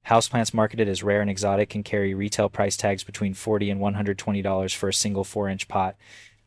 Houseplants marketed as rare and exotic can carry retail price tags between $40 and $120 for a single 4-inch pot.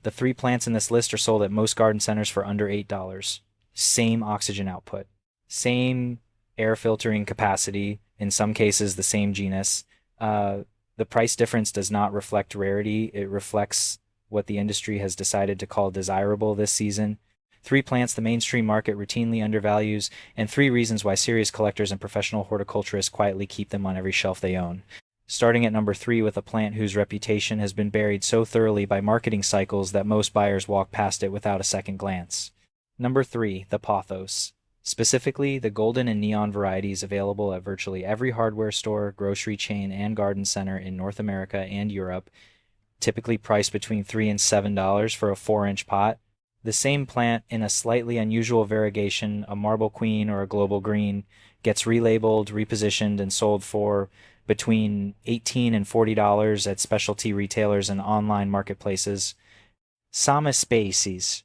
The 3 plants in this list are sold at most garden centers for under $8. Same oxygen output, same air filtering capacity, in some cases the same genus. The price difference does not reflect rarity, it reflects what the industry has decided to call desirable this season. 3 plants the mainstream market routinely undervalues, and 3 reasons why serious collectors and professional horticulturists quietly keep them on every shelf they own. Starting at number 3 with a plant whose reputation has been buried so thoroughly by marketing cycles that most buyers walk past it without a second glance. Number 3, the pothos. Specifically, the golden and neon varieties available at virtually every hardware store, grocery chain, and garden center in North America and Europe, typically priced between $3 and $7 for a 4-inch pot. The same plant in a slightly unusual variegation, a marble queen or a global green, gets relabeled, repositioned, and sold for between $18 and $40 at specialty retailers and online marketplaces. Same species,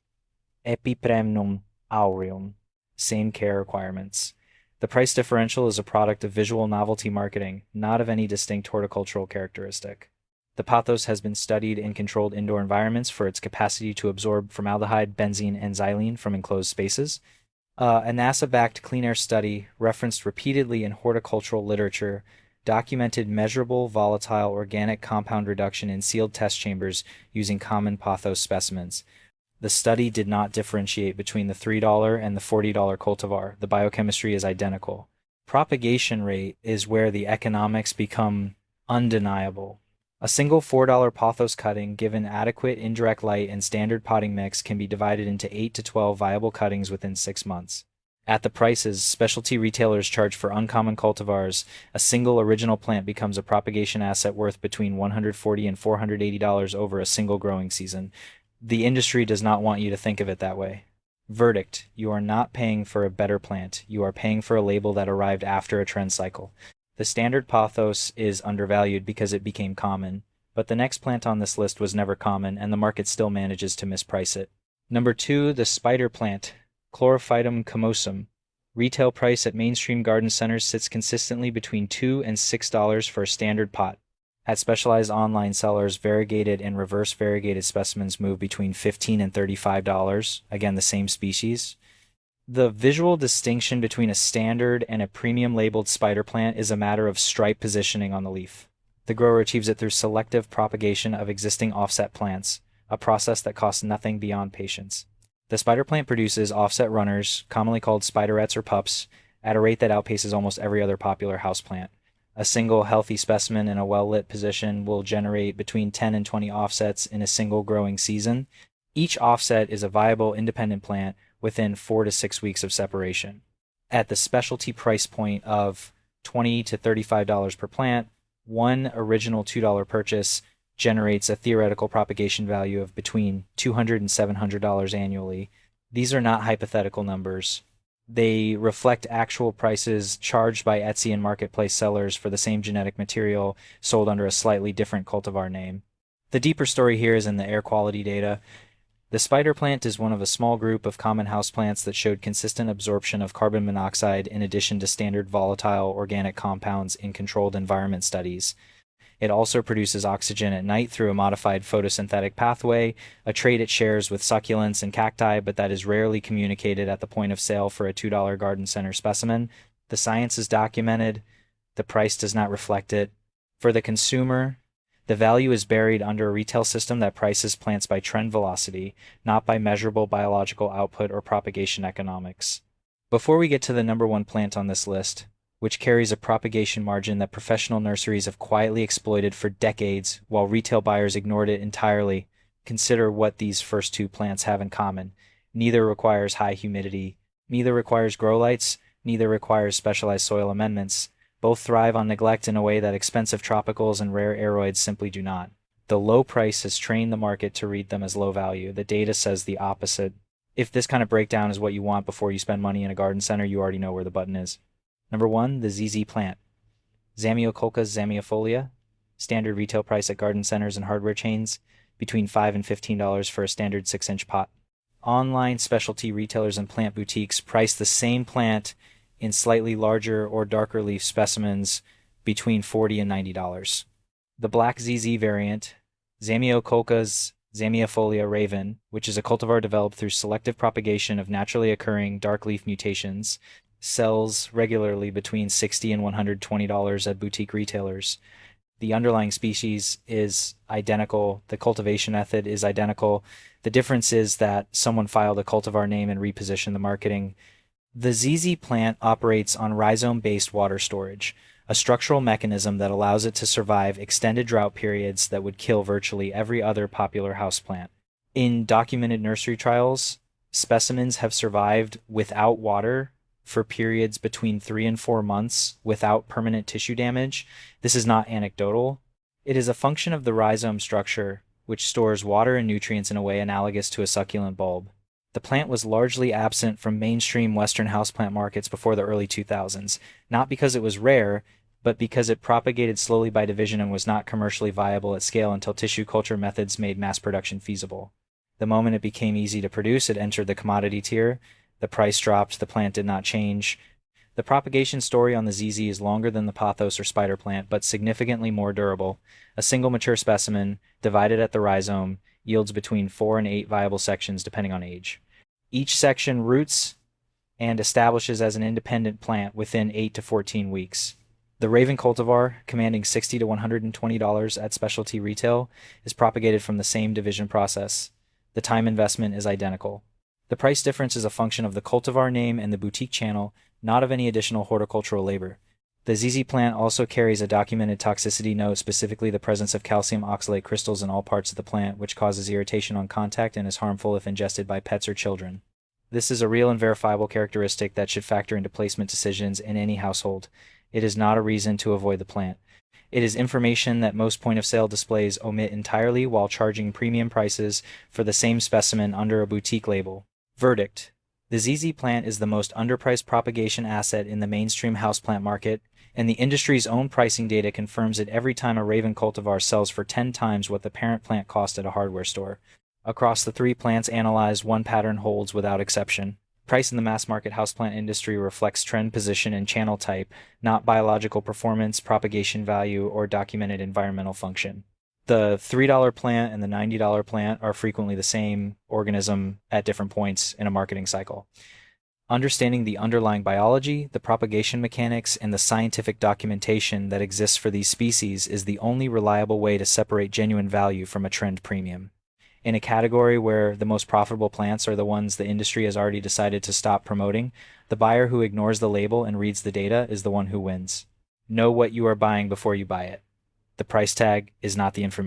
Epipremnum aureum, same care requirements. The price differential is a product of visual novelty marketing, not of any distinct horticultural characteristic. The pothos has been studied in controlled indoor environments for its capacity to absorb formaldehyde, benzene, and xylene from enclosed spaces. A NASA-backed clean air study, referenced repeatedly in horticultural literature, documented measurable volatile organic compound reduction in sealed test chambers using common pothos specimens. The study did not differentiate between the $3 and the $40 cultivar. The biochemistry is identical. Propagation rate is where the economics become undeniable. A single $4 pothos cutting, given adequate indirect light and standard potting mix, can be divided into 8 to 12 viable cuttings within 6 months. At the prices specialty retailers charge for uncommon cultivars, a single original plant becomes a propagation asset worth between $140 and $480 over a single growing season. The industry does not want you to think of it that way. Verdict: you are not paying for a better plant, you are paying for a label that arrived after a trend cycle. The standard pothos is undervalued because it became common, but the next plant on this list was never common, and the market still manages to misprice it. Number 2, the spider plant, Chlorophytum comosum. Retail price at mainstream garden centers sits consistently between $2 and $6 for a standard pot. At specialized online sellers, variegated and reverse variegated specimens move between $15 and $35, again the same species. The visual distinction between a standard and a premium labeled spider plant is a matter of stripe positioning on the leaf. The grower achieves it through selective propagation of existing offset plants, a process that costs nothing beyond patience. The spider plant produces offset runners, commonly called spiderettes or pups, at a rate that outpaces almost every other popular houseplant. A single healthy specimen in a well-lit position will generate between 10 and 20 offsets in a single growing season. Each offset is a viable independent plant within 4 to 6 weeks of separation. At the specialty price point of $20 to $35 per plant, one original $2 purchase generates a theoretical propagation value of between $200 and $700 annually. These are not hypothetical numbers. They reflect actual prices charged by Etsy and marketplace sellers for the same genetic material sold under a slightly different cultivar name. The deeper story here is in the air quality data. The spider plant is one of a small group of common houseplants that showed consistent absorption of carbon monoxide in addition to standard volatile organic compounds in controlled environment studies. It also produces oxygen at night through a modified photosynthetic pathway, a trait it shares with succulents and cacti, but that is rarely communicated at the point of sale for a $2 garden center specimen. The science is documented. The price does not reflect it. For the consumer, the value is buried under a retail system that prices plants by trend velocity, not by measurable biological output or propagation economics. Before we get to the number 1 plant on this list, which carries a propagation margin that professional nurseries have quietly exploited for decades while retail buyers ignored it entirely, consider what these first 2 plants have in common. Neither requires high humidity, neither requires grow lights, neither requires specialized soil amendments. Both thrive on neglect in a way that expensive tropicals and rare aroids simply do not. The low price has trained the market to read them as low value. The data says the opposite. If this kind of breakdown is what you want before you spend money in a garden center, you already know where the button is. Number 1, the ZZ plant. Zamioculcas zamiofolia. Standard retail price at garden centers and hardware chains, between $5 and $15 for a standard 6-inch pot. Online specialty retailers and plant boutiques price the same plant in slightly larger or darker leaf specimens between $40 and $90. The black ZZ variant, Zamioculca's Zamiifolia raven, which is a cultivar developed through selective propagation of naturally occurring dark leaf mutations, sells regularly between $60 and $120 at boutique retailers. The underlying species is identical. The cultivation method is identical. The difference is that someone filed a cultivar name and repositioned the marketing. The ZZ plant operates on rhizome-based water storage, a structural mechanism that allows it to survive extended drought periods that would kill virtually every other popular houseplant. In documented nursery trials, specimens have survived without water for periods between 3 and 4 months without permanent tissue damage. This is not anecdotal. It is a function of the rhizome structure, which stores water and nutrients in a way analogous to a succulent bulb. The plant was largely absent from mainstream Western houseplant markets before the early 2000s, not because it was rare, but because it propagated slowly by division and was not commercially viable at scale until tissue culture methods made mass production feasible. The moment it became easy to produce, it entered the commodity tier. The price dropped, the plant did not change. The propagation story on the ZZ is longer than the pothos or spider plant, but significantly more durable. A single mature specimen, divided at the rhizome, yields between 4 and 8 viable sections depending on age. Each section roots and establishes as an independent plant within 8 to 14 weeks. The Raven cultivar, commanding $60 to $120 at specialty retail, is propagated from the same division process. The time investment is identical. The price difference is a function of the cultivar name and the boutique channel, not of any additional horticultural labor. The ZZ plant also carries a documented toxicity note, specifically the presence of calcium oxalate crystals in all parts of the plant, which causes irritation on contact and is harmful if ingested by pets or children. This is a real and verifiable characteristic that should factor into placement decisions in any household. It is not a reason to avoid the plant. It is information that most point-of-sale displays omit entirely while charging premium prices for the same specimen under a boutique label. Verdict: the ZZ plant is the most underpriced propagation asset in the mainstream houseplant market, and the industry's own pricing data confirms it every time a Raven cultivar sells for 10 times what the parent plant cost at a hardware store. Across the 3 plants analyzed, one pattern holds without exception. Price in the mass market houseplant industry reflects trend position and channel type, not biological performance, propagation value, or documented environmental function. The $3 plant and the $90 plant are frequently the same organism at different points in a marketing cycle. Understanding the underlying biology, the propagation mechanics, and the scientific documentation that exists for these species is the only reliable way to separate genuine value from a trend premium. In a category where the most profitable plants are the ones the industry has already decided to stop promoting, the buyer who ignores the label and reads the data is the one who wins. Know what you are buying before you buy it. The price tag is not the information.